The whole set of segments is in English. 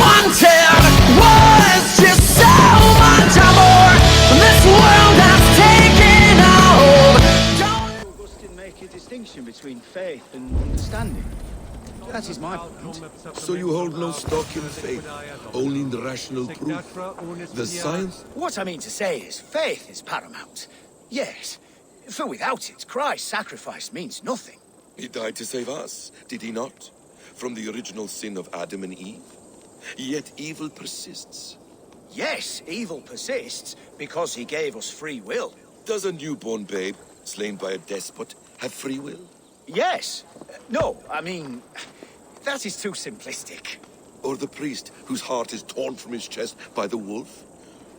wanted was just so much more. This world has taken a hold. Augustine make a distinction between faith and understanding. That is my point. So you hold no stock in faith, only in the rational proof. The science? What I mean to say is, faith is paramount. Yes, for without it, Christ's sacrifice means nothing. He died to save us, did he not? From the original sin of Adam and Eve? Yet evil persists. Yes, evil persists because he gave us free will. Does a newborn babe, slain by a despot, have free will? Yes. No, I mean, that is too simplistic. Or the priest, whose heart is torn from his chest by the wolf?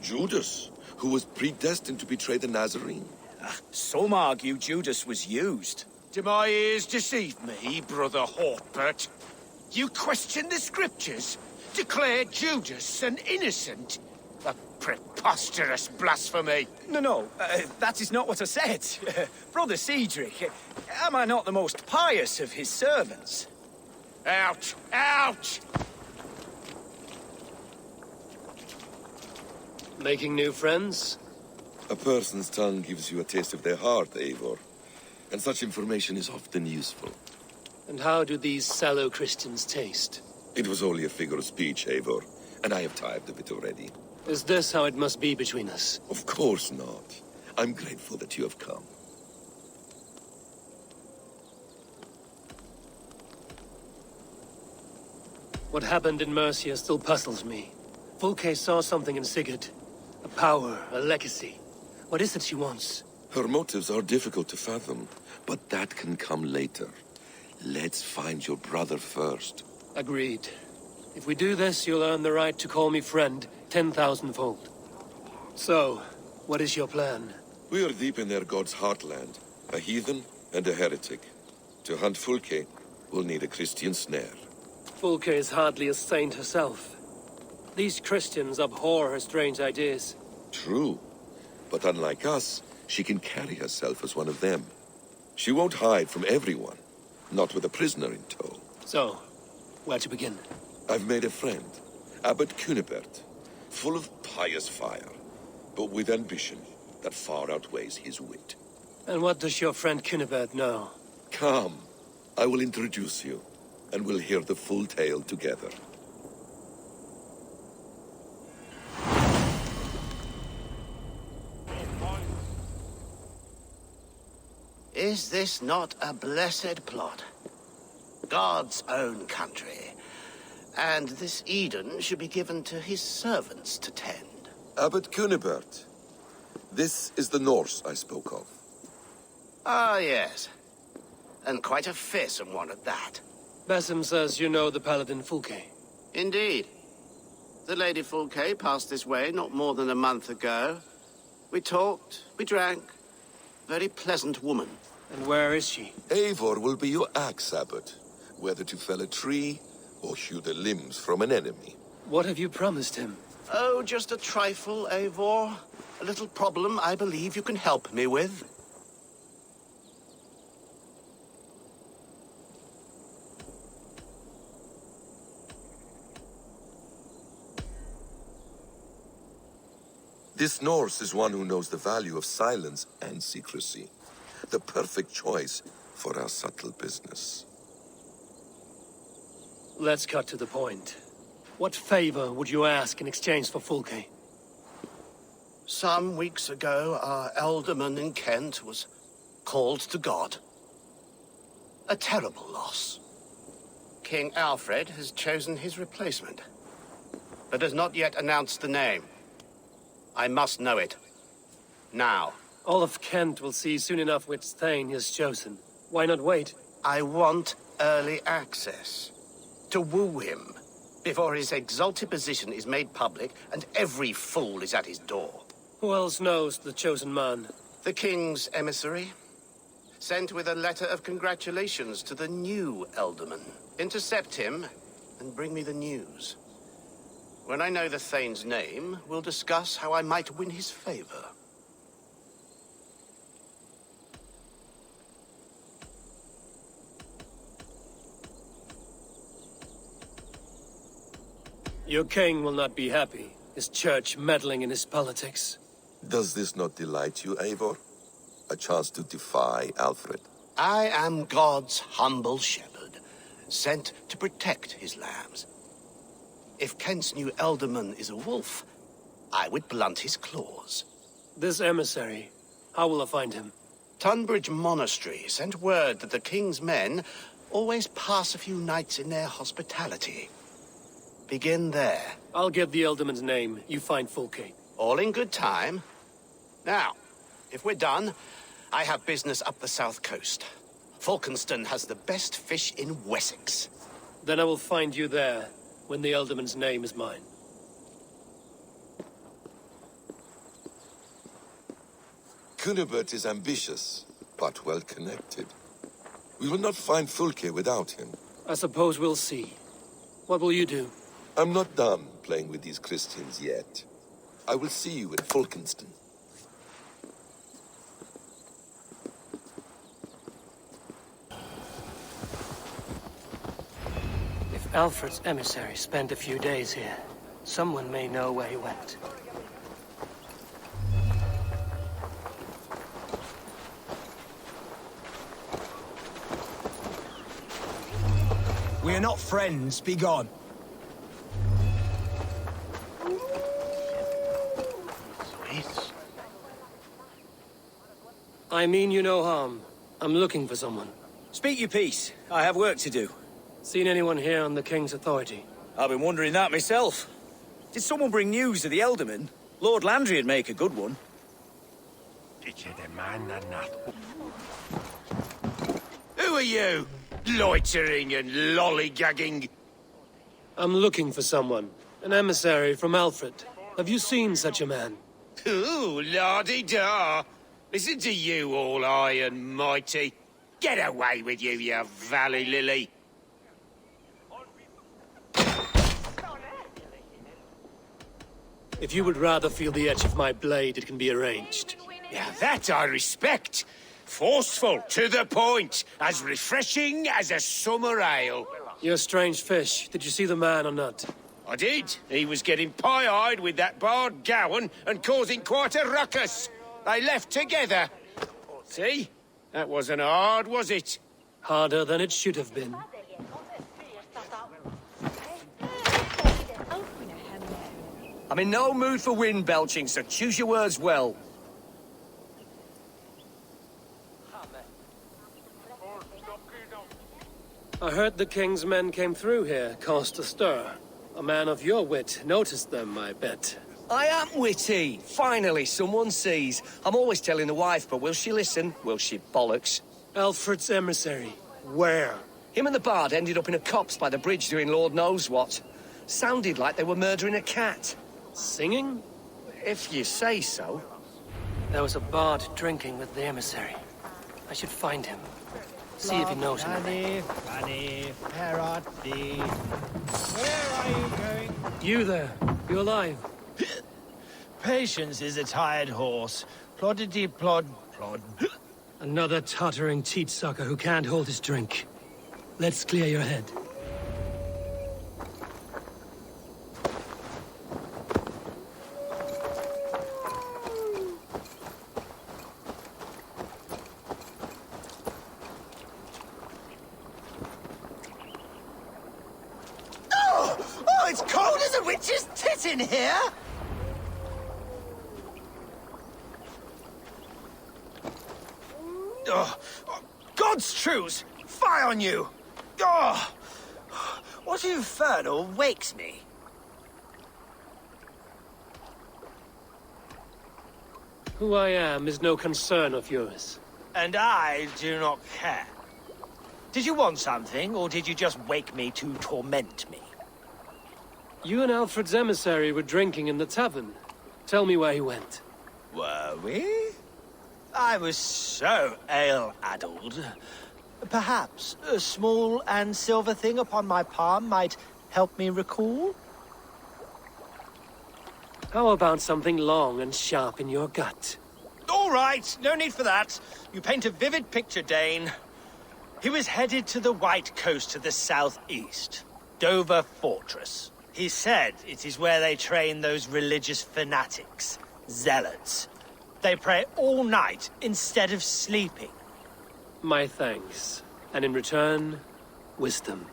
Judas, who was predestined to betray the Nazarene? Some argue Judas was used. Do my ears deceive me, Brother Hortbert? You question the scriptures? Declare Judas an innocent? A preposterous blasphemy! No, that is not what I said. Brother Cedric, am I not the most pious of his servants? Out! Out! Making new friends? A person's tongue gives you a taste of their heart, Eivor. And such information is often useful. And how do these sallow Christians taste? It was only a figure of speech, Eivor, and I have tired of it already. Is this how it must be between us? Of course not. I'm grateful that you have come. What happened in Mercia still puzzles me. Fulke saw something in Sigurd. A power, a legacy. What is it she wants? Her motives are difficult to fathom, but that can come later. Let's find your brother first. Agreed. If we do this, you'll earn the right to call me friend 10,000-fold. So, what is your plan? We are deep in their god's heartland, a heathen and a heretic. To hunt Fulke, we'll need a Christian snare. Fulke is hardly a saint herself. These Christians abhor her strange ideas. True, but unlike us, she can carry herself as one of them. She won't hide from everyone, not with a prisoner in tow. So, where to begin? I've made a friend, Abbot Cunibert, full of pious fire, but with ambition that far outweighs his wit. And what does your friend Cunibert know? Come, I will introduce you, and we'll hear the full tale together. Is this not a blessed plot? God's own country. And this Eden should be given to his servants to tend. Abbot Cunibert, this is the Norse I spoke of. Ah, yes. And quite a fearsome one at that. Basim says you know the paladin Fulke. Indeed. The Lady Fulke passed this way not more than a month ago. We talked, we drank. Very pleasant woman. And where is she? Eivor will be your axe, Abbot, whether to fell a tree or hew the limbs from an enemy. What have you promised him? Oh, just a trifle, Eivor. A little problem I believe you can help me with. This Norse is one who knows the value of silence and secrecy. The perfect choice for our subtle business. Let's cut to the point. What favor would you ask in exchange for Fulke? Some weeks ago, our alderman in Kent was called to God. A terrible loss. King Alfred has chosen his replacement, but has not yet announced the name. I must know it. Now. All of Kent will see soon enough which Thane he has chosen. Why not wait? I want early access. To woo him, before his exalted position is made public and every fool is at his door. Who else knows the chosen man? The king's emissary, sent with a letter of congratulations to the new alderman. Intercept him and bring me the news. When I know the Thane's name, we'll discuss how I might win his favor. Your king will not be happy. His church meddling in his politics. Does this not delight you, Eivor? A chance to defy Alfred. I am God's humble shepherd, sent to protect his lambs. If Kent's new ealdorman is a wolf, I would blunt his claws. This emissary, how will I find him? Tunbridge Monastery sent word that the king's men always pass a few nights in their hospitality. Begin there. I'll get the Ealdorman's name. You find Fulke. All in good time. Now, if we're done, I have business up the south coast. Falkenston has the best fish in Wessex. Then I will find you there, when the Ealdorman's name is mine. Cunibert is ambitious, but well-connected. We will not find Fulke without him. I suppose we'll see. What will you do? I'm not done playing with these Christians yet. I will see you at Fulkenston. If Alfred's emissary spent a few days here, someone may know where he went. We are not friends. Be gone. I mean you no harm. I'm looking for someone. Speak your piece. I have work to do. Seen anyone here on the King's authority? I've been wondering that myself. Did someone bring news of the Ealdorman? Lord Landry'd make a good one. Who are you? Loitering and lollygagging. I'm looking for someone. An emissary from Alfred. Have you seen such a man? Ooh, la-di-da. Listen to you, all high and mighty. Get away with you, you valley lily. If you would rather feel the edge of my blade, it can be arranged. Yeah, that I respect. Forceful, to the point, as refreshing as a summer ale. You're a strange fish. Did you see the man or not? I did. He was getting pie-eyed with that bard Gowan and causing quite a ruckus. They left together. See? That wasn't hard, was it? Harder than it should have been. I'm in no mood for wind belching, so choose your words well. I heard the King's men came through here, caused a stir. A man of your wit noticed them, I bet. I am witty. Finally, someone sees. I'm always telling the wife, but will she listen? Will she bollocks? Alfred's emissary. Where? Him and the bard ended up in a copse by the bridge doing Lord knows what. Sounded like they were murdering a cat. Singing? If you say so. There was a bard drinking with the emissary. I should find him. See if he knows anything. Fanny, Perotti. Where are you going? You there. You alive? Patience is a tired horse. Ploddity plod plod. Another tottering teat sucker who can't hold his drink. Let's clear your head. Oh, it's cold as a witch's tit in here! God's truce! Fie on you! Oh, what infernal wakes me? Who I am is no concern of yours. And I do not care. Did you want something, or did you just wake me to torment me? You and Alfred's emissary were drinking in the tavern. Tell me where he went. Were we? I was so ale-addled. Perhaps a small and silver thing upon my palm might help me recall? How about something long and sharp in your gut? All right, no need for that. You paint a vivid picture, Dane. He was headed to the White Coast to the southeast. Dover Fortress. He said it is where they train those religious fanatics, zealots. They pray all night instead of sleeping. My thanks. And in return, wisdom.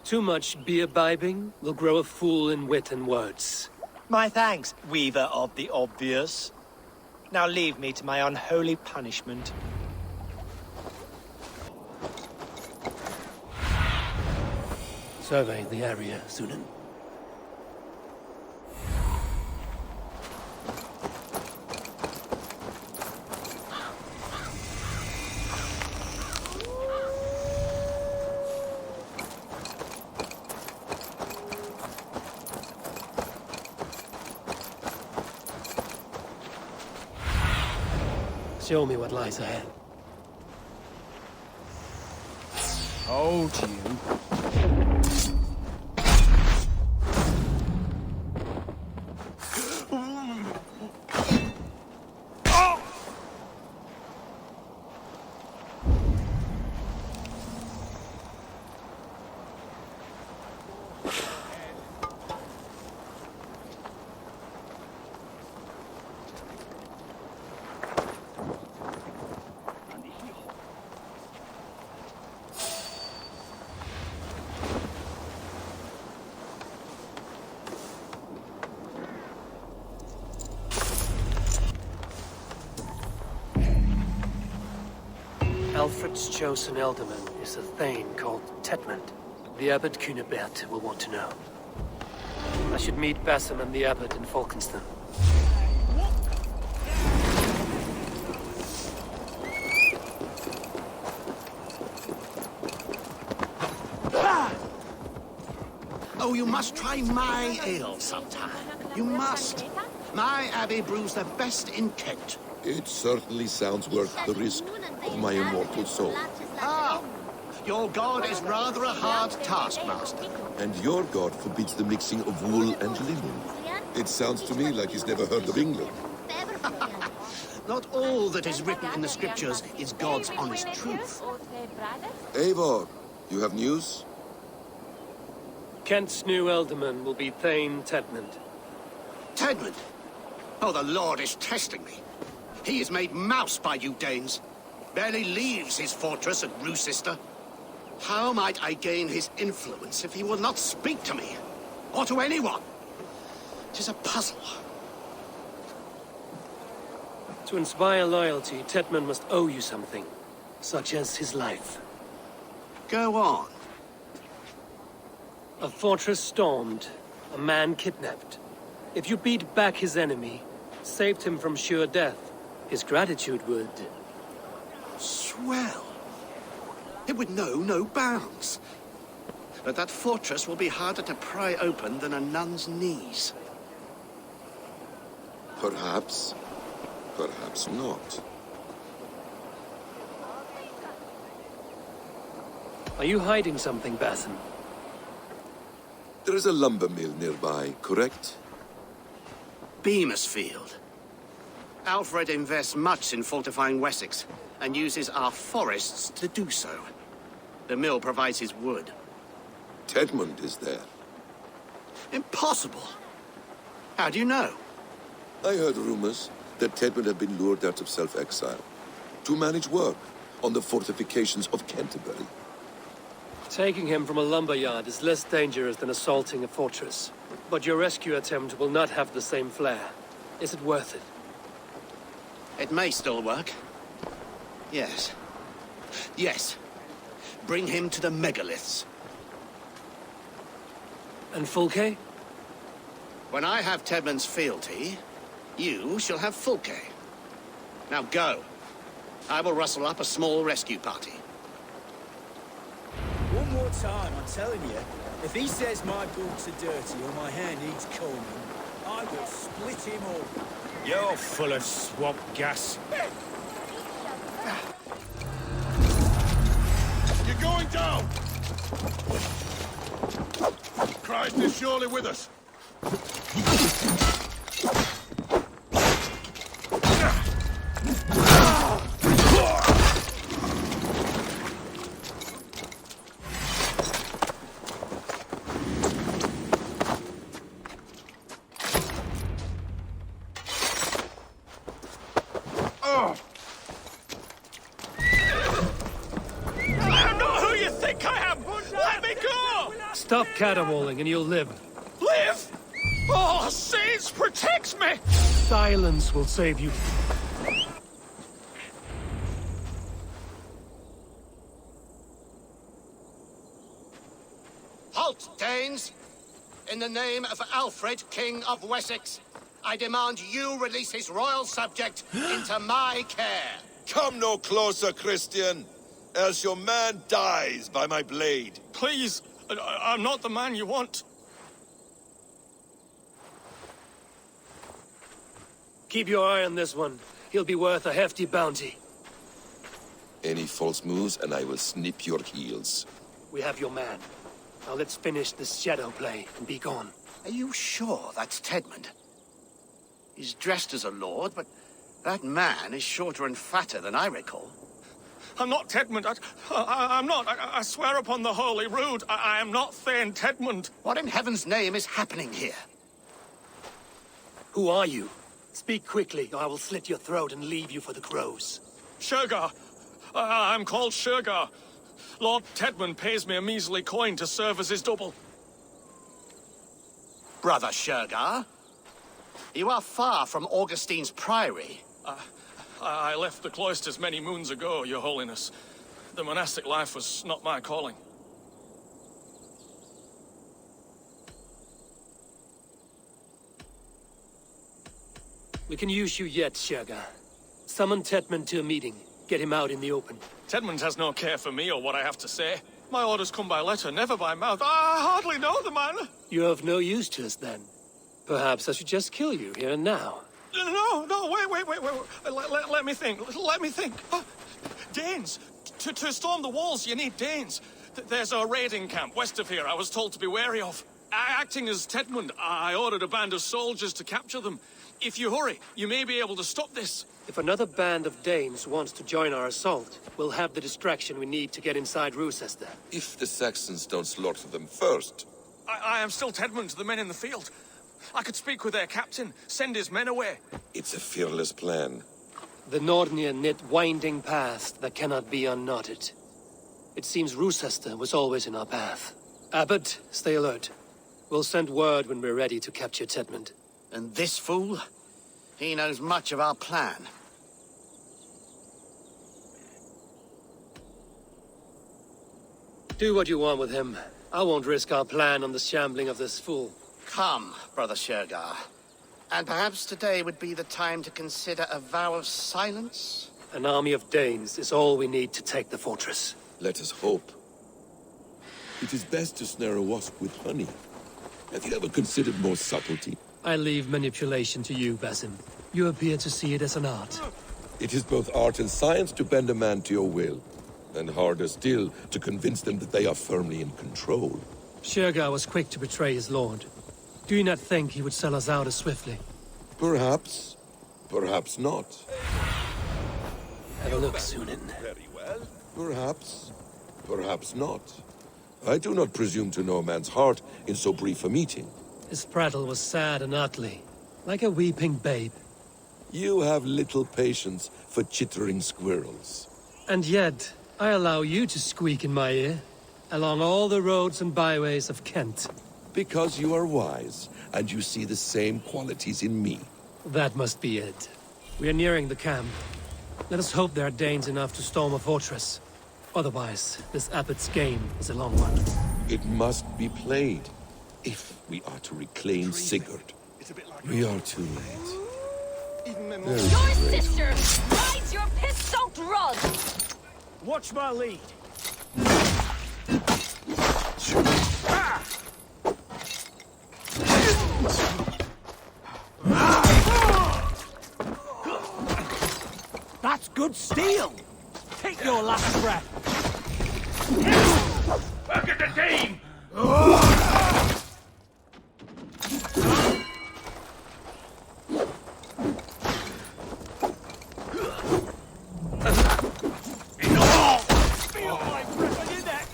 Too much beer-bibbing will grow a fool in wit and words. My thanks, weaver of the obvious. Now leave me to my unholy punishment. Survey the area, Sunan. Show me what lies ahead. Hold you. Alfred's chosen ealdorman is a thane called Tetmund. The Abbot Cunibert will want to know. I should meet Basim and the Abbot in Falkenston. Oh, you must try my ale sometime. You must. My abbey brews the best in Kent. It certainly sounds worth the risk of my immortal soul. Ah, your god is rather a hard taskmaster. And your god forbids the mixing of wool and linen. It sounds to me like he's never heard of England. Not all that is written in the scriptures is God's honest truth. Eivor, you have news? Kent's new ealdorman will be Thane Tetmund. Tedmund! Oh, the Lord is testing me. He is made mouse by you Danes. Barely leaves his fortress at Roosister. How might I gain his influence if he will not speak to me? Or to anyone? 'Tis a puzzle. To inspire loyalty, Tetmund must owe you something, such as his life. Go on. A fortress stormed, a man kidnapped. If you beat back his enemy, saved him from sure death, his gratitude would... Swell. It would know no bounds. But that fortress will be harder to pry open than a nun's knees. Perhaps. Perhaps not. Are you hiding something, Basim? There is a lumber mill nearby, correct? Beamisfield. Alfred invests much in fortifying Wessex, and uses our forests to do so. The mill provides his wood. Tetmund is there. Impossible! How do you know? I heard rumors that Tetmund had been lured out of self-exile to manage work on the fortifications of Canterbury. Taking him from a lumberyard is less dangerous than assaulting a fortress. But your rescue attempt will not have the same flair. Is it worth it? It may still work. Yes. Yes. Bring him to the megaliths. And Fulke? When I have Tedmund's fealty, you shall have Fulke. Now go. I will rustle up a small rescue party. One more time, I'm telling you. If he says my boots are dirty or my hair needs combing, I will split him open. You're full of swamp gas. You're going down! Christ is surely with us. Stop caterwauling and you'll live. Live? Oh, Saints, protect me! Silence will save you. Halt, Danes! In the name of Alfred, King of Wessex, I demand you release his royal subject into my care. Come no closer, Christian, else your man dies by my blade. Please, I'm not the man you want. Keep your eye on this one. He'll be worth a hefty bounty. Any false moves, and I will snip your heels. We have your man. Now let's finish this shadow play and be gone. Are you sure that's Tedmund? He's dressed as a lord, but that man is shorter and fatter than I recall. I'm not Tedmund. I'm not. I swear upon the Holy Rood, I am not Thane Tedmund. What in heaven's name is happening here? Who are you? Speak quickly, or I will slit your throat and leave you for the crows. Shergar. I'm called Shergar. Lord Tedmund pays me a measly coin to serve as his double. Brother Shergar? You are far from Augustine's priory. I left the cloisters many moons ago, Your Holiness. The monastic life was not my calling. We can use you yet, Shergar. Summon Tedmund to a meeting. Get him out in the open. Tedmund has no care for me or what I have to say. My orders come by letter, never by mouth. I hardly know the man. You're of no use to us, then. Perhaps I should just kill you here and now. No, wait. Let me think. Let me think. Danes. To storm the walls, you need Danes. There's a raiding camp west of here I was told to be wary of. Acting as Tedmund, I ordered a band of soldiers to capture them. If you hurry, you may be able to stop this. If another band of Danes wants to join our assault, we'll have the distraction we need to get inside Rochester. If the Saxons don't slaughter them first. I am still Tedmund to the men in the field. I could speak with their captain, send his men away. It's a fearless plan. The Nordnir knit winding paths that cannot be unknotted. It seems Rochester was always in our path. Abbot, stay alert. We'll send word when we're ready to capture Tedmund. And this fool? He knows much of our plan. Do what you want with him. I won't risk our plan on the shambling of this fool. Come, Brother Shergar. And perhaps today would be the time to consider a vow of silence? An army of Danes is all we need to take the fortress. Let us hope. It is best to snare a wasp with honey. Have you ever considered more subtlety? I leave manipulation to you, Basim. You appear to see it as an art. It is both art and science to bend a man to your will, and harder still to convince them that they are firmly in control. Shergar was quick to betray his lord. Do you not think he would sell us out as swiftly? Perhaps. Perhaps not. Have a look, Sunan. Very well. Perhaps. Perhaps not. I do not presume to know a man's heart in so brief a meeting. His prattle was sad and ugly, like a weeping babe. You have little patience for chittering squirrels. And yet, I allow you to squeak in my ear, along all the roads and byways of Kent. Because you are wise, and you see the same qualities in me. That must be it. We are nearing the camp. Let us hope there are Danes enough to storm a fortress. Otherwise, this abbot's game is a long one. It must be played, if we are to reclaim Sigurd. We are too late. Your sister rides your piss-soaked rug! Watch my lead. That's good steel! Take your last breath! Back at the team! Feel my breath on your neck!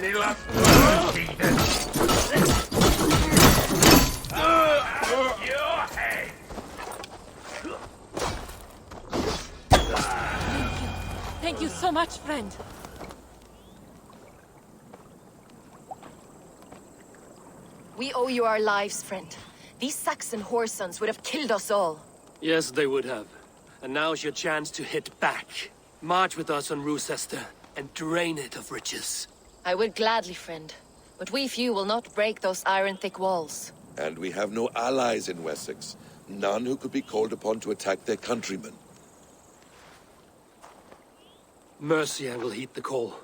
Any last words, Eden? Your head! Thank you so much, friend. We owe you our lives, friend. These Saxon whoresons would have killed us all. Yes, they would have. And now's your chance to hit back. March with us on Rochester and drain it of riches. I would gladly, friend. But we few will not break those iron-thick walls. And we have no allies in Wessex. None who could be called upon to attack their countrymen. Mercia will heed the call.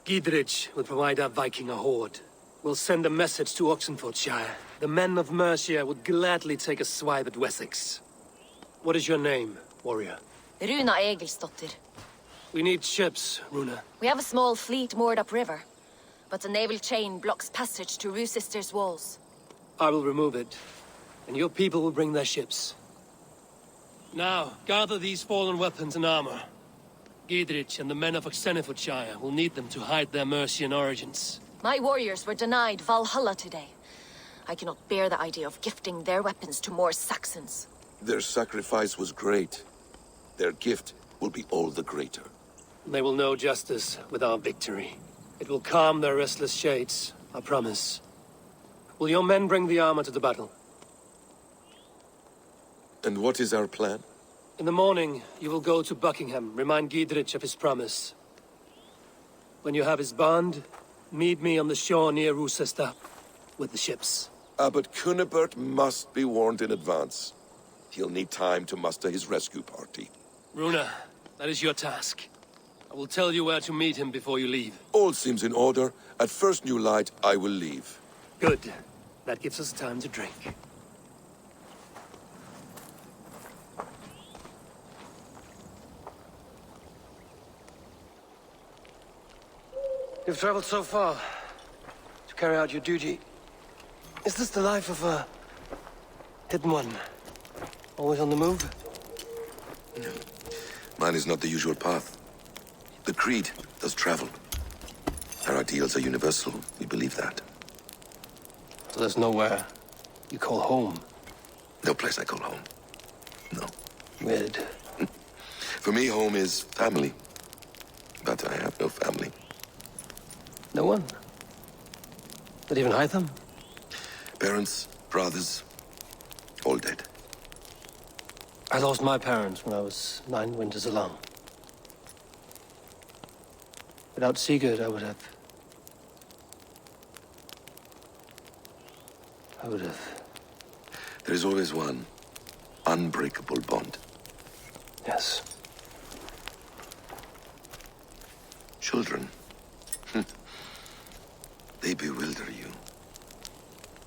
Gidrich will provide our Viking a horde. We'll send a message to Oxenfordshire. The men of Mercia would gladly take a swipe at Wessex. What is your name, warrior? Runa Egilsdotter. We need ships, Runa. We have a small fleet moored upriver, but a naval chain blocks passage to Rochester's walls. I will remove it, and your people will bring their ships. Now, gather these fallen weapons and armor. Gidrich and the men of Oxenfordshire will need them to hide their Mercian origins. My warriors were denied Valhalla today. I cannot bear the idea of gifting their weapons to more Saxons. Their sacrifice was great. Their gift will be all the greater. They will know justice with our victory. It will calm their restless shades, I promise. Will your men bring the armor to the battle? And what is our plan? In the morning, you will go to Buckingham, remind Gidrich of his promise. When you have his bond, meet me on the shore near Rochester with the ships. Abbot Cunibert must be warned in advance. He'll need time to muster his rescue party. Runa, that is your task. I will tell you where to meet him before you leave. All seems in order. At first new light, I will leave. Good. That gives us time to drink. You've traveled so far to carry out your duty. Is this the life of a hidden one? Always on the move? Mine is not the usual path. The Creed does travel. Our ideals are universal. We believe that. So there's nowhere you call home? No place I call home. No. Weird. For me, home is family. But I have no family. No one? Not even Hytham? Parents, brothers, all dead. I lost my parents when I was 9 winters along. Without Sigurd, I would have... There is always one unbreakable bond. Yes. Children. They bewilder you.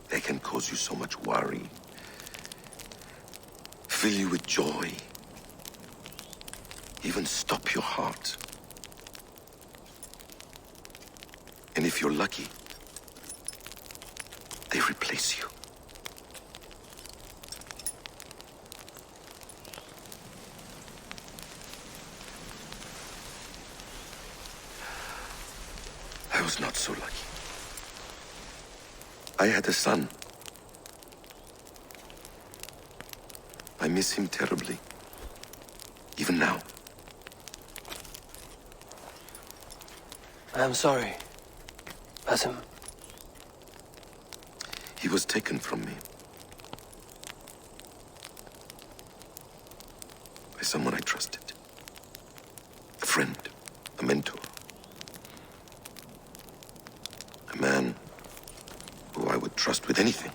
They can cause you so much worry. Fill you with joy. Even stop your heart. And if you're lucky, they replace you. I was not so lucky. I had a son. I miss him terribly. Even now. I am sorry, Basim. He was taken from me. By someone I trusted. A friend, a mentor. A man who I would trust with anything.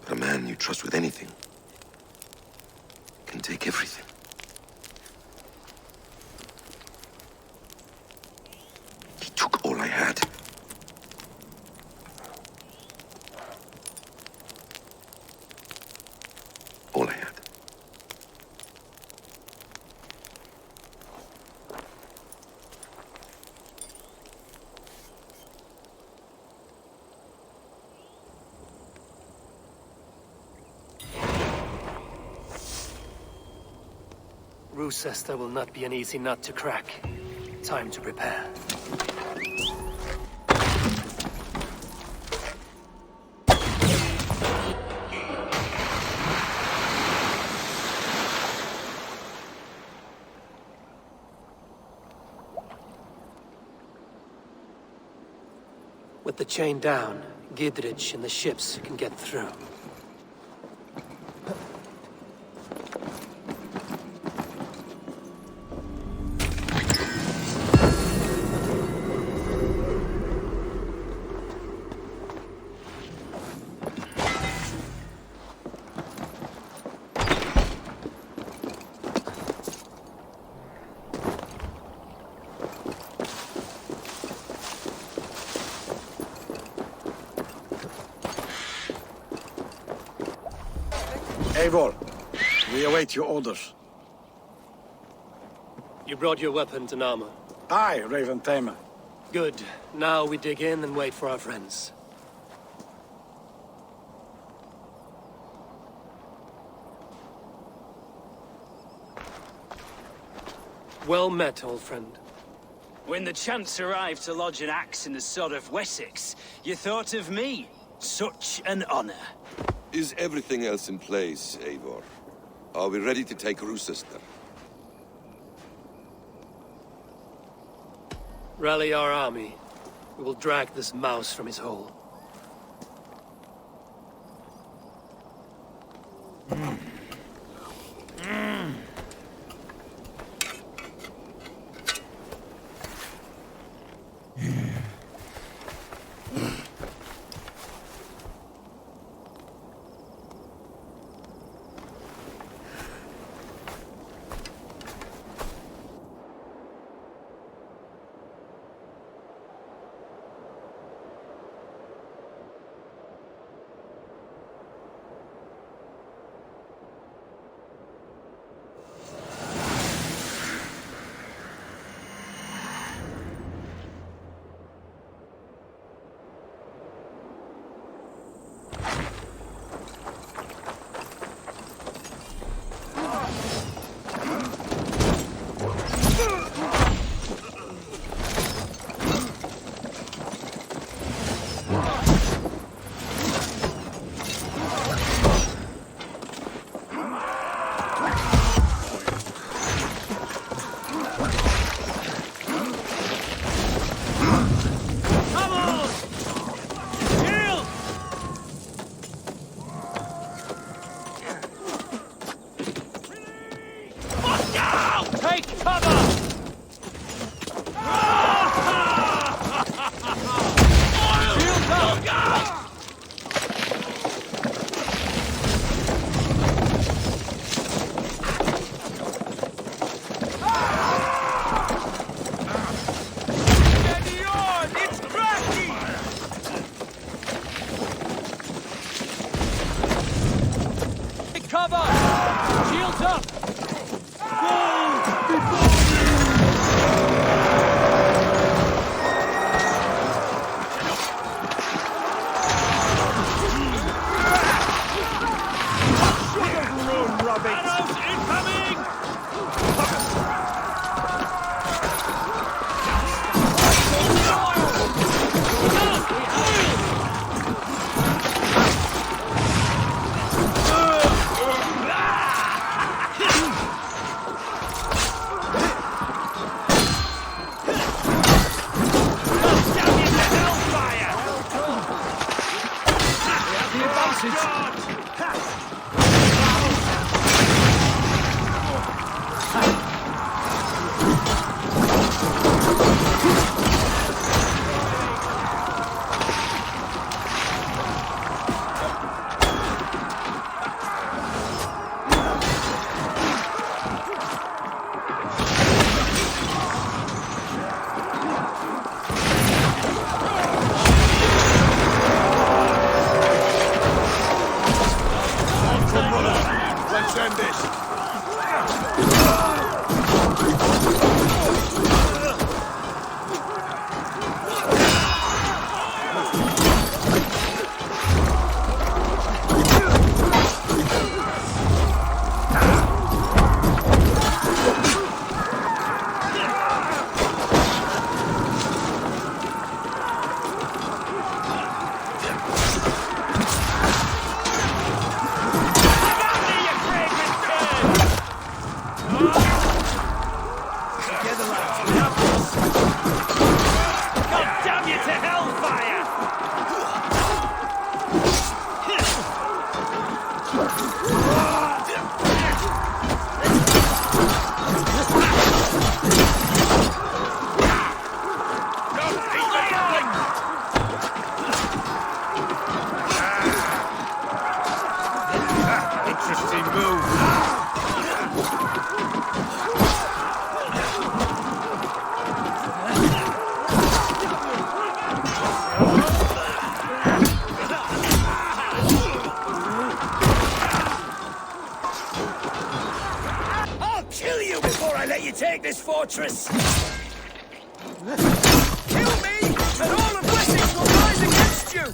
But a man you trust with anything can take everything. He took all I had. All I had. Roosester will not be an easy nut to crack. Time to prepare. With the chain down, Gidrich and the ships can get through. Eivor, we await your orders. You brought your weapons and armor. Aye, Raven Tamer. Good. Now we dig in and wait for our friends. Well met, old friend. When the chance arrived to lodge an axe in the sod of Wessex, you thought of me. Such an honor. Is everything else in place, Eivor? Are we ready to take Roosester? Rally our army. We will drag this mouse from his hole. this fortress! Kill me, and all of Wessex will rise against you!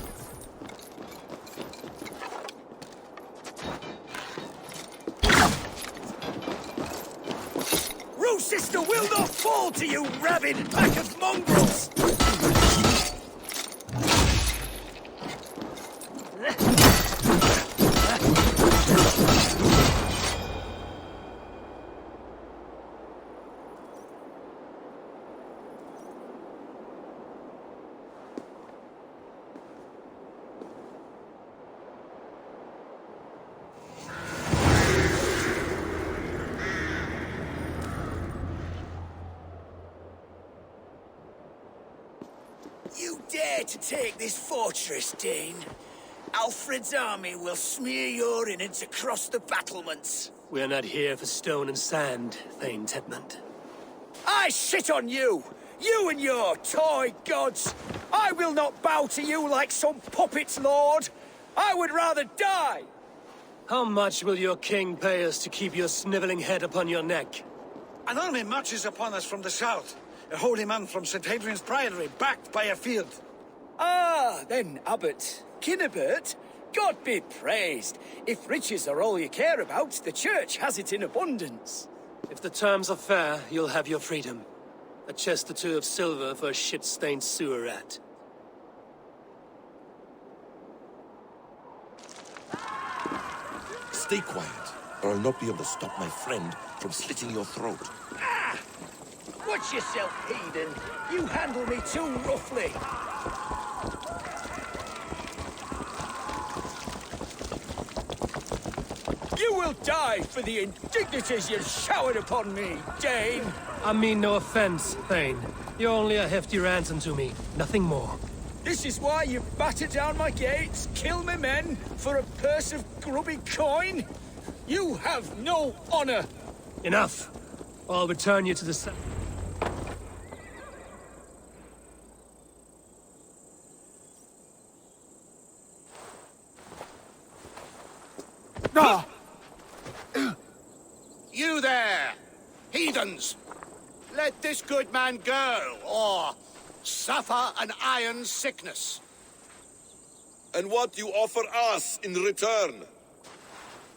Sister will not fall to you, rabid pack of mongrels! You dare to take this fortress, Dane? Alfred's army will smear your innards across the battlements. We're not here for stone and sand, Thane Tedmund. I shit on you! You and your toy gods! I will not bow to you like some puppet's lord! I would rather die! How much will your king pay us to keep your sniveling head upon your neck? An army marches upon us from the south. A holy man from St. Hadrian's Priory, backed by a field. Ah, then, Abbot. Kinnebert, God be praised. If riches are all you care about, the church has it in abundance. If the terms are fair, you'll have your freedom. A chest or two of silver for a shit-stained sewer rat. Stay quiet, or I'll not be able to stop my friend from slitting your throat. Ah! Watch yourself, heathen. You handle me too roughly. You will die for the indignities you've showered upon me, Dane. I mean no offense, Thane. You're only a hefty ransom to me, nothing more. This is why you batter down my gates, kill my men, for a purse of grubby coin? You have no honor! Enough! I'll return you to the south. You there, heathens! Let this good man go, or suffer an iron sickness. And what do you offer us in return?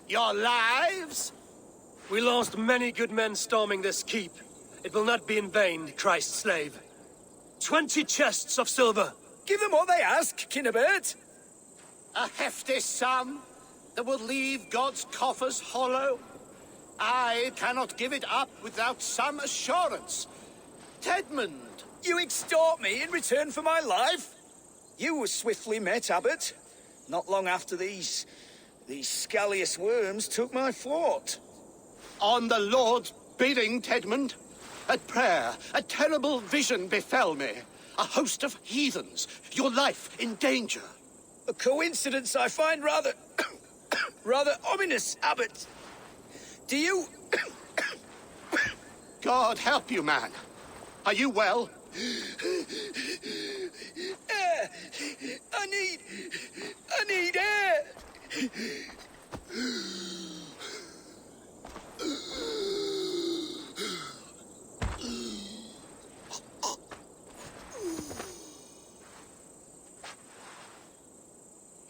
Your lives? We lost many good men storming this keep. It will not be in vain, Christ's slave. 20 chests of silver. Give them what they ask, Kinnebert. A hefty sum that will leave God's coffers hollow. I cannot give it up without some assurance. Tedmund! You extort me in return for my life? You were swiftly met, Abbot. Not long after these scallious worms took my fort. On the Lord's bidding, Tedmund. At prayer, a terrible vision befell me. A host of heathens, your life in danger. A coincidence I find rather... rather ominous, Abbot. Do you... God help you, man. Are you well? Air! I need air!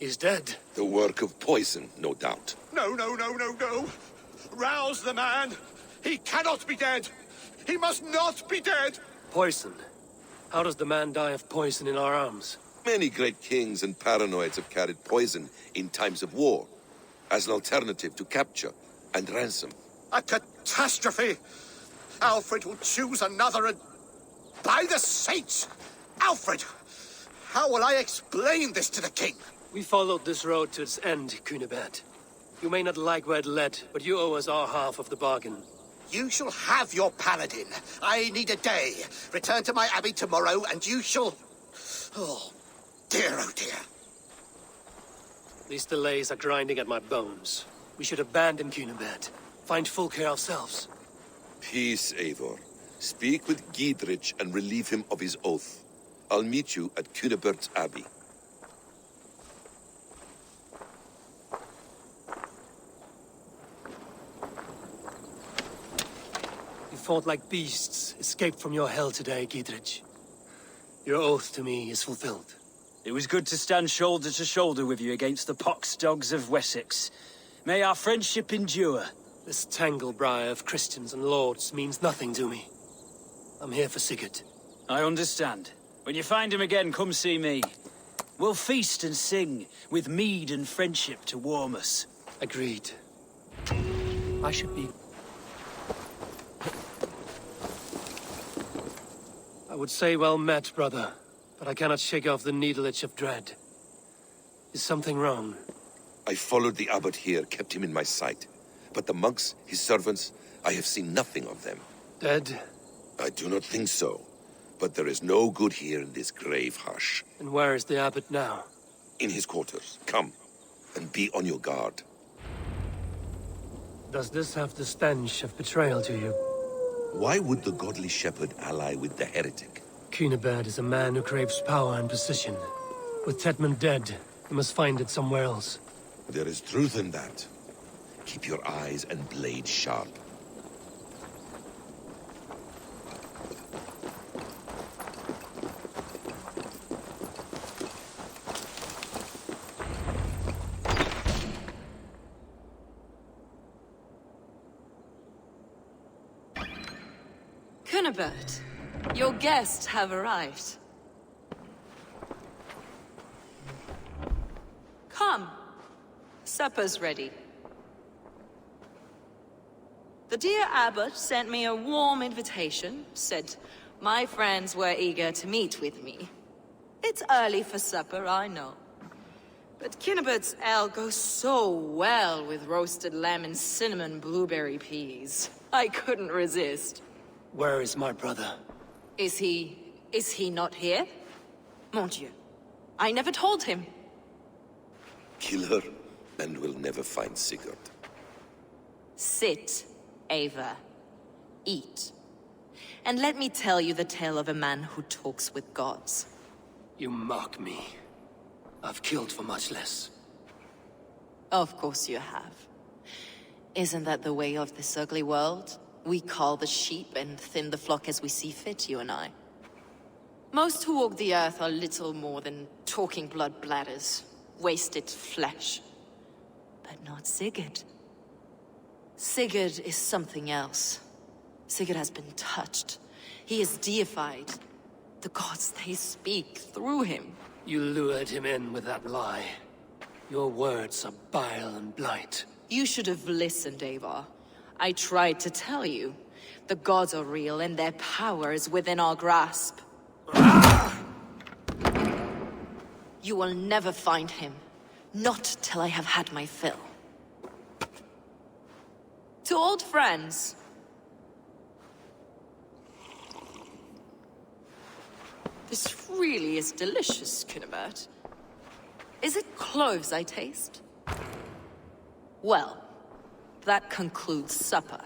He's dead. The work of poison, no doubt. No. Rouse the man. He cannot be dead. He must not be dead. Poison. How does the man die of poison in our arms? Many great kings and paranoids have carried poison in times of war, as an alternative to capture and ransom. A catastrophe. Alfred will choose another and... By the saints! Alfred! How will I explain this to the king? We followed this road to its end, Cunibert. You may not like where it led, but you owe us our half of the bargain. You shall have your paladin. I need a day. Return to my abbey tomorrow, and you shall... Oh dear. These delays are grinding at my bones. We should abandon Cunibert. Find Fulke ourselves. Peace, Eivor. Speak with Giedrich and relieve him of his oath. I'll meet you at Cunebert's Abbey. You fought like beasts, escaped from your hell today, Gidrich. Your oath to me is fulfilled. It was good to stand shoulder to shoulder with you against the pox dogs of Wessex. May our friendship endure. This tangle-briar of Christians and lords means nothing to me. I'm here for Sigurd. I understand. When you find him again, come see me. We'll feast and sing, with mead and friendship to warm us. Agreed. I should be... I would say well met, brother, but I cannot shake off the needle itch of dread. Is something wrong? I followed the abbot here, kept him in my sight. But the monks, his servants, I have seen nothing of them. Dead? I do not think so. But there is no good here in this grave hush. And where is the abbot now? In his quarters. Come, and be on your guard. Does this have the stench of betrayal to you? Why would the godly shepherd ally with the heretic? Cunibert is a man who craves power and position. With Tetman dead, he must find it somewhere else. There is truth in that. Keep your eyes and blade sharp. Cunibert, your guests have arrived. Come. Supper's ready. The dear abbot sent me a warm invitation, said my friends were eager to meet with me. It's early for supper, I know. But Cunibert's ale goes so well with roasted lamb and cinnamon blueberry peas. I couldn't resist. Where is my brother? Is he not here? Mon Dieu. I never told him. Kill her, and we'll never find Sigurd. Sit, Eivor. Eat. And let me tell you the tale of a man who talks with gods. You mock me. I've killed for much less. Of course you have. Isn't that the way of this ugly world? We cull the sheep and thin the flock as we see fit, you and I. Most who walk the earth are little more than talking blood bladders, wasted flesh. But not Sigurd. Sigurd is something else. Sigurd has been touched. He is deified. The gods, they speak through him. You lured him in with that lie. Your words are bile and blight. You should have listened, Eivor. I tried to tell you. The gods are real and their power is within our grasp. You will never find him. Not till I have had my fill. To old friends. This really is delicious, Cunibert. Is it cloves I taste? Well, that concludes supper.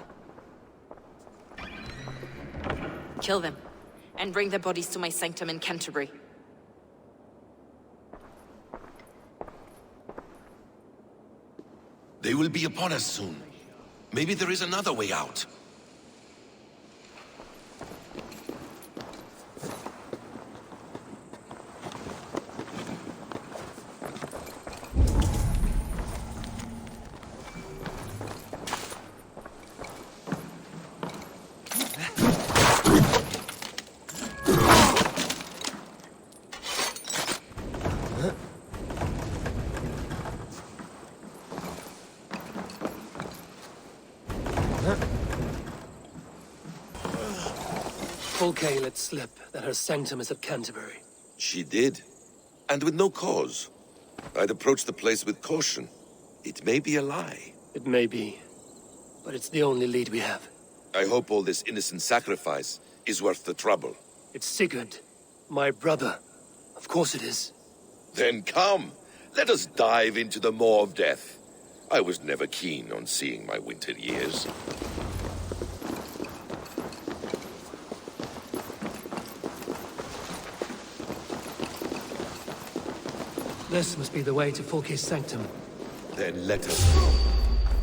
Kill them, and bring their bodies to my sanctum in Canterbury. They will be upon us soon. Maybe there is another way out. Fulke let slip that her sanctum is at Canterbury. She did. And with no cause. I'd approach the place with caution. It may be a lie. It may be. But it's the only lead we have. I hope all this innocent sacrifice is worth the trouble. It's Sigurd. My brother. Of course it is. Then come. Let us dive into the maw of death. I was never keen on seeing my winter years. This must be the way to Fulke's sanctum. Then let us go.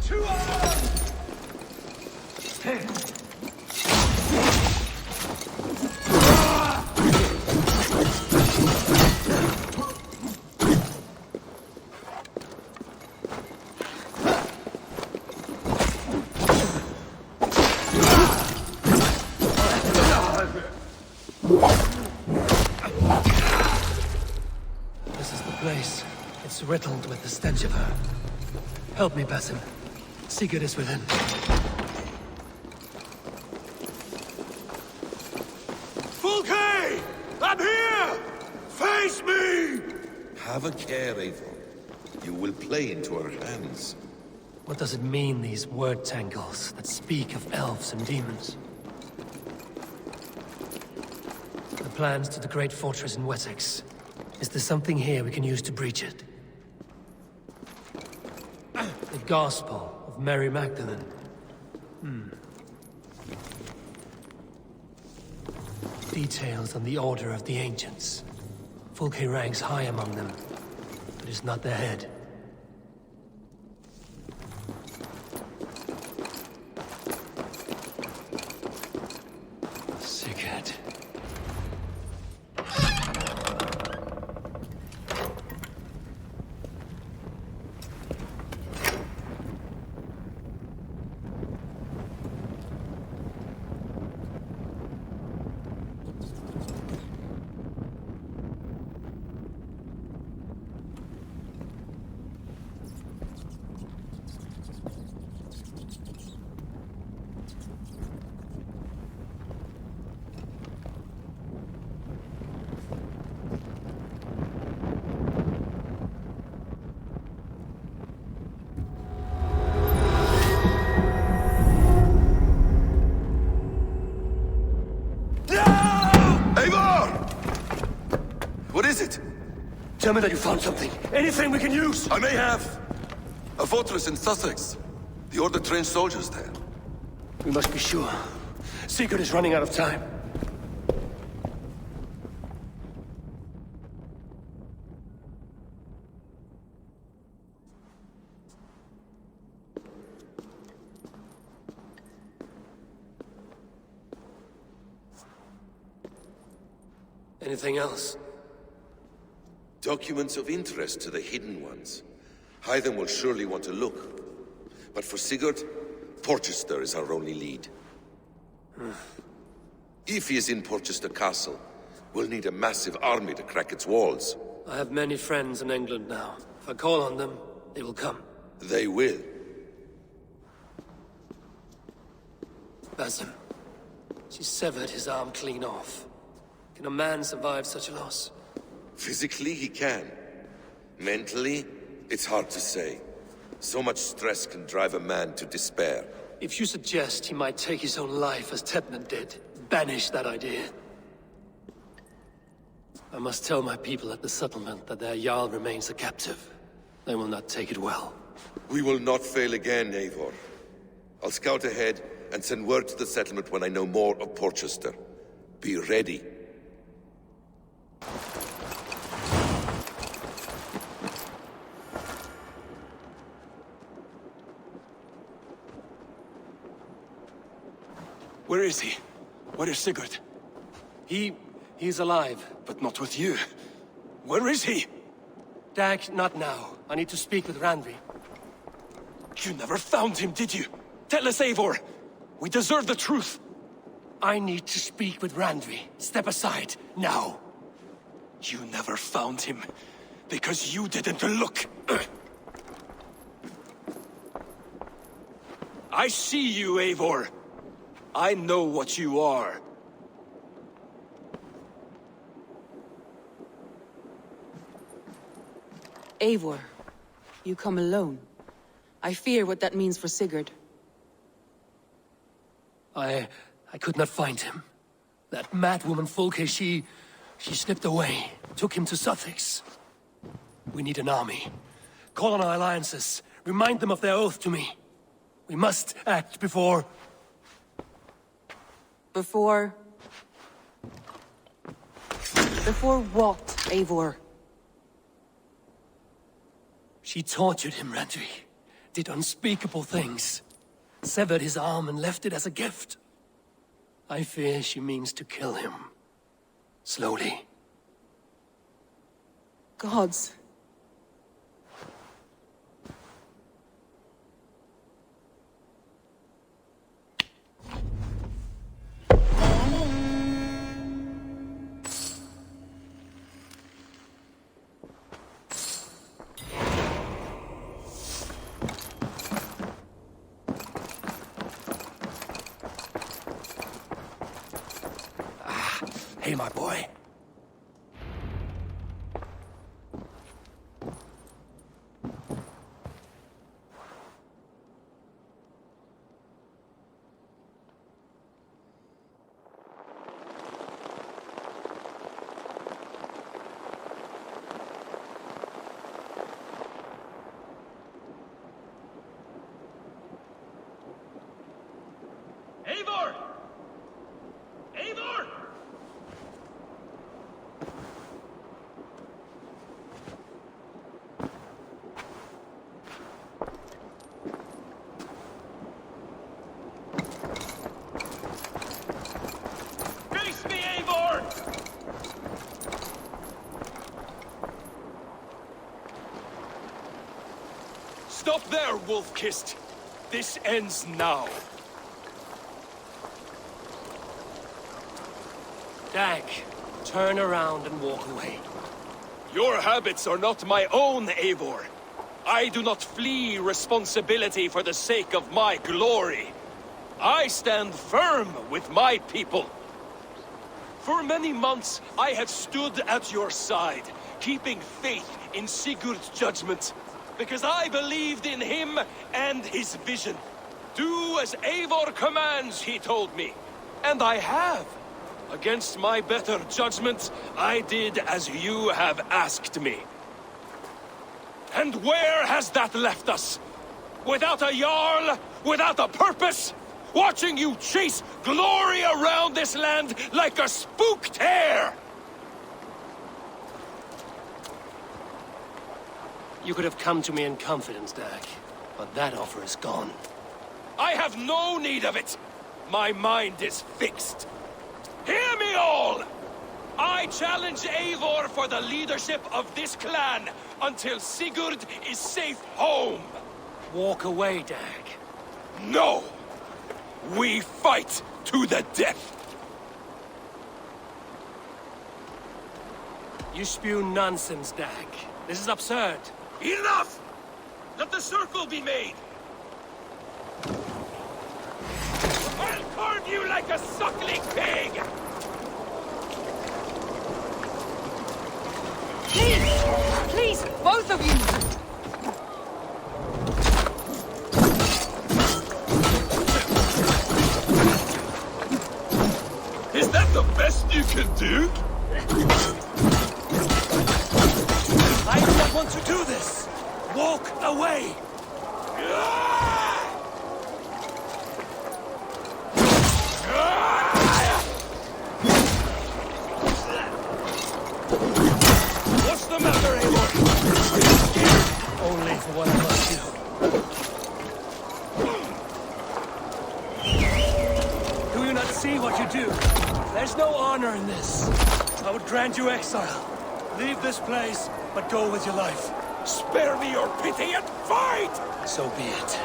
To arms! This is the place. It's riddled with the stench of her. Help me, Basim. Sigurd is within. Fulke! I'm here! Face me! Have a care, Eivor. You will play into our hands. What does it mean, these word tangles that speak of elves and demons? The plans to the great fortress in Wessex. Is there something here we can use to breach it? The Gospel of Mary Magdalene. Details on the Order of the Ancients. Fulke ranks high among them, but is not their head. Sigurd. What is it? Tell me that you found something. Anything we can use! I may have. A fortress in Sussex. The Order trained soldiers there. We must be sure. Sigurd is running out of time. Anything else? Documents of interest to the Hidden Ones. Hythen will surely want to look. But for Sigurd, Porchester is our only lead. If he is in Porchester Castle, we'll need a massive army to crack its walls. I have many friends in England now. If I call on them, they will come. They will. Basim. She severed his arm clean off. Can a man survive such a loss? Physically, he can. Mentally, it's hard to say. So much stress can drive a man to despair. If you suggest he might take his own life as Tedman did, banish that idea. I must tell my people at the settlement that their Jarl remains a captive. They will not take it well. We will not fail again, Eivor. I'll scout ahead and send word to the settlement when I know more of Porchester. Be ready. Where is he? Where is Sigurd? He's alive. But not with you. Where is he? Dag, not now. I need to speak with Randvi. You never found him, did you? Tell us, Eivor. We deserve the truth. I need to speak with Randvi. Step aside, now. You never found him, because you didn't look. I see you, Eivor. I know what you are. Eivor, you come alone. I fear what that means for Sigurd. I could not find him. That madwoman Fulke, she slipped away, took him to Sussex. We need an army. Call on our alliances. Remind them of their oath to me. We must act before... Before what, Eivor? She tortured him, Randvi. Did unspeakable things. Severed his arm and left it as a gift. I fear she means to kill him. Slowly. Gods. my boy. Eivor! Eivor! Face me, Eivor! Stop there, Wolf-Kissed. This ends now. Dag, turn around and walk away. Your habits are not my own, Eivor. I do not flee responsibility for the sake of my glory. I stand firm with my people. For many months, I have stood at your side, keeping faith in Sigurd's judgment, because I believed in him and his vision. Do as Eivor commands, he told me. And I have. Against my better judgment, I did as you have asked me. And where has that left us? Without a Jarl? Without a purpose? Watching you chase glory around this land like a spooked hare! You could have come to me in confidence, Dag, but that offer is gone. I have no need of it! My mind is fixed. Hear me all! I challenge Eivor for the leadership of this clan until Sigurd is safe home. Walk away, Dag. No! We fight to the death! You spew nonsense, Dag. This is absurd. Enough! Let the circle be made! I'll carve you like a suckling pig! Please! Please, both of you! Is that the best you can do? I do not want to do this! Walk away! What's the matter, Eivor? Are you scared? Only for what I must do. Do you not see what you do? There's no honor in this. I would grant you exile. Leave this place, but go with your life. Spare me your pity and fight! So be it.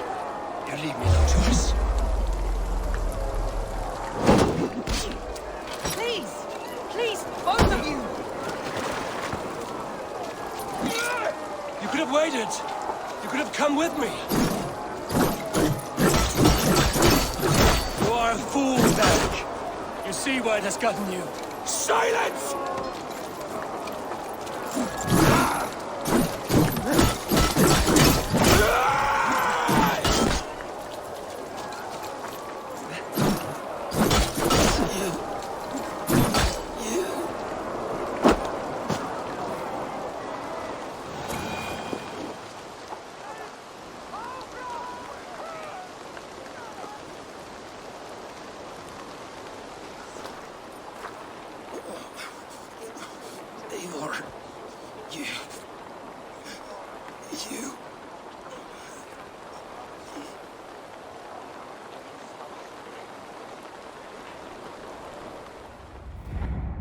You leave me no choice. Please! Please, both of you! You could have waited. You could have come with me. You are a fool, Dag. You see why it has gotten you. Silence! Eivor, you...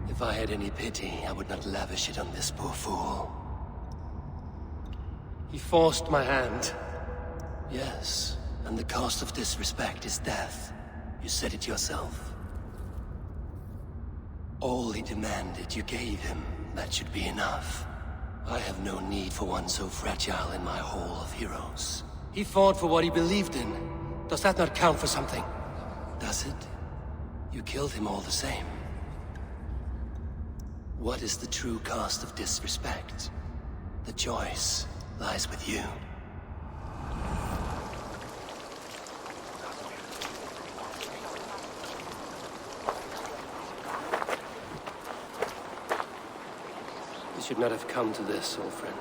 If I had any pity, I would not lavish it on this poor fool. He forced my hand. Yes, and the cost of disrespect is death. You said it yourself. All he demanded, you gave him. That should be enough. I have no need for one so fragile in my hall of heroes. He fought for what he believed in. Does that not count for something? Does it? You killed him all the same. What is the true cost of disrespect? The choice lies with you. You should not have come to this, old friend.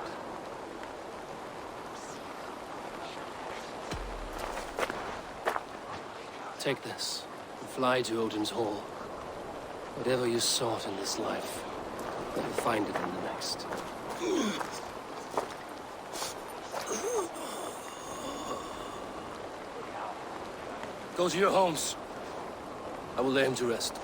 Take this, and fly to Odin's Hall. Whatever you sought in this life, you'll find it in the next. Go to your homes. I will lay him to rest.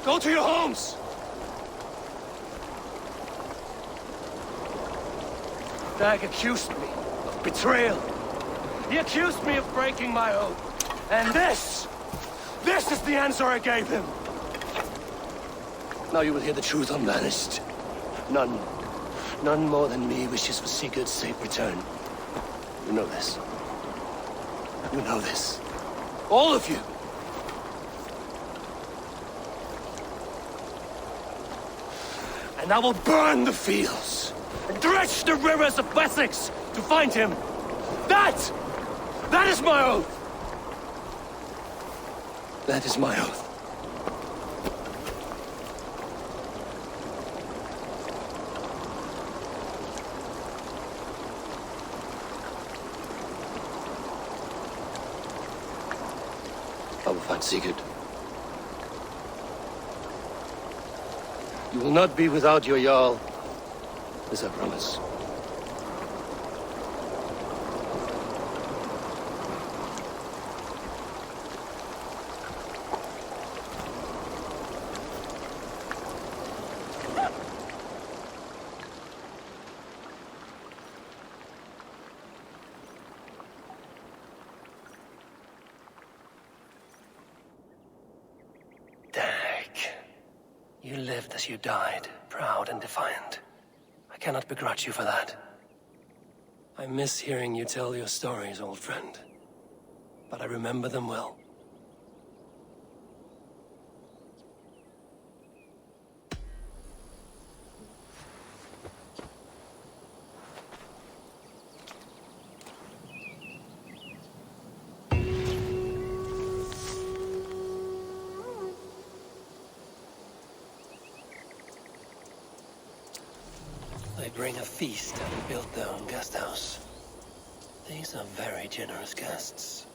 Go to your homes! Dag accused me of betrayal. He accused me of breaking my oath. And this is the answer I gave him. Now you will hear the truth unbanished. None more than me wishes for Sigurd's safe return. You know this. You know this. All of you. And I will burn the fields and dredge the rivers of Wessex to find him. That is my oath. That is my oath. I will find Sigurd. You will not be without your Jarl, as I promise. You lived as you died, proud and defiant. I cannot begrudge you for that. I miss hearing you tell your stories, old friend. But I remember them well. They bring a feast having built their own guest house. These are very generous guests.